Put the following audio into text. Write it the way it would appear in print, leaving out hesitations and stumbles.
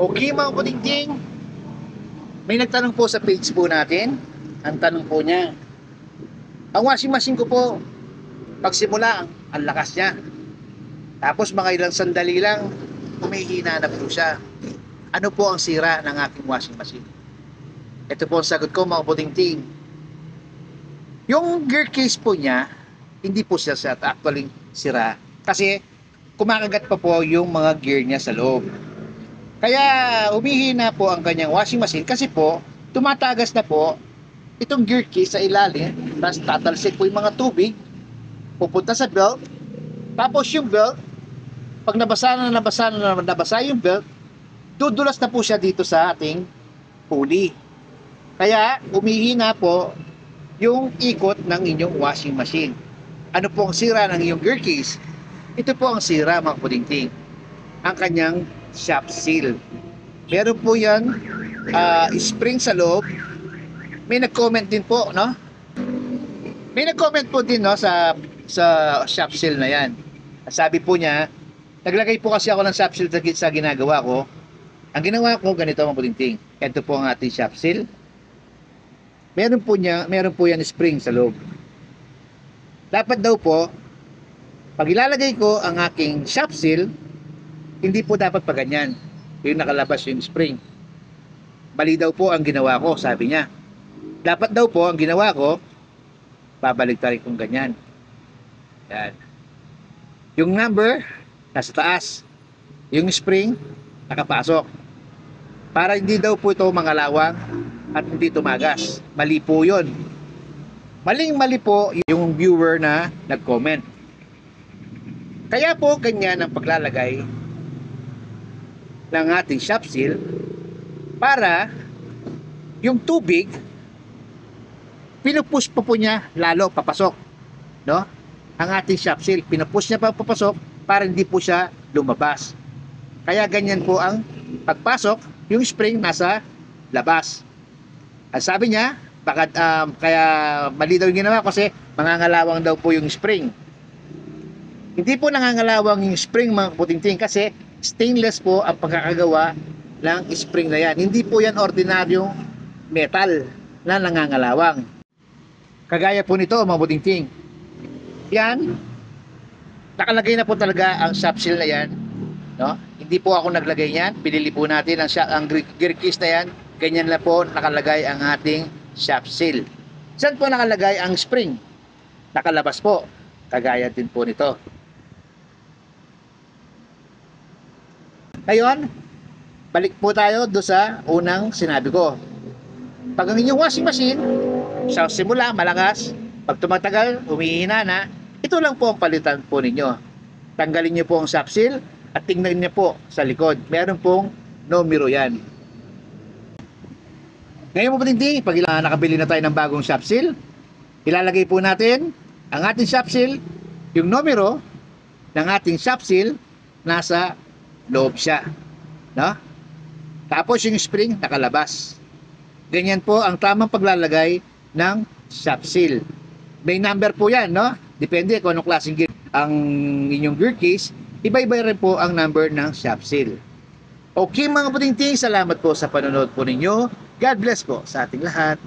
Okay mga kutingting, may nagtanong po sa page po natin. Ang tanong po niya, ang washing machine ko po, pagsimula, ang lakas niya. Tapos mga ilang sandali lang, humihina na po siya. Ano po ang sira ng aking washing machine? Ito po ang sagot ko mga kutingting. Yung gear case po niya, hindi po siya actually sira. Kasi kumakagat pa po yung mga gear niya sa loob. Kaya humihina po ang kanyang washing machine kasi po tumatagas na po itong gear case sa ilalim, tapos tatalsik po yung mga tubig pupunta sa belt, tapos yung belt pag nabasa yung belt, dudulas na po siya dito sa ating pulley. Kaya humihina po yung ikot ng inyong washing machine. Ano po ang sira ng iyong gear case? Ito po ang sira mga kutingting, ang kanyang shop seal. Meron po yan spring sa loob. May nag-comment din po, no? May nag-comment po din, no, sa shop seal na yan. Sabi po niya, naglagay po kasi ako ng shop seal sa ginagawa ko. Ang ginawa ko ganito mga kutingting. Ito po ang ating shop seal. Meron po yan spring sa loob. Dapat daw po pag ilalagay ko ang aking shop seal, hindi po dapat pa ganyan, yung nakalabas yung spring. Mali daw po ang ginawa ko, sabi niya. Dapat daw po ang ginawa ko, babaliktarin kong ganyan. Yan. Yung number nasa taas, yung spring nakapasok, para hindi daw po ito mangalawang at hindi tumagas. Mali po yun. Mali po yung viewer na nag-comment. Kaya po ganyan ang paglalagay ng ating shop seal para yung tubig pinupush pa po niya lalo papasok, no? Ang ating shop seal pinupush niya pa papasok para hindi po siya lumabas. Kaya ganyan po ang pagpasok, yung spring nasa labas. At sabi niya bakit kaya mali daw yung ginawa kasi mangangalawang daw po yung spring. Hindi po nangangalawang yung spring mga kutingting kasi stainless po ang pagkakagawa ng spring na yan. Hindi po yan ordinaryong metal na nangangalawang. Kagaya po nito mga kutingting. Yan, nakalagay na po talaga ang shop seal na yan, no? Hindi po ako naglagay yan. Pinili po natin ang gear case na yan. Ganyan na po nakalagay ang ating shop seal. Saan po nakalagay ang spring? Nakalabas po. Kagaya din po nito. Ngayon, balik po tayo doon sa unang sinabi ko. Pag ang inyong washing machine, sa simula malakas, pag tumatagal, humihina na, ito lang po ang palitan po ninyo. Tanggalin nyo po ang shop seal at tingnan nyo po sa likod. Meron pong numero yan. Ngayon po hindi, pag nakabili na tayo ng bagong shop seal, ilalagay po natin ang ating shop seal, yung numero ng ating shop seal nasa loob siya, no? Tapos yung spring nakalabas. Ganyan po ang tamang paglalagay ng shop seal. May number po yan, no? Depende kung anong klaseng gear ang inyong gear case, iba-iba rin po ang number ng shop seal. Okay mga putingting, salamat po sa panonood po ninyo. God bless po sa ating lahat.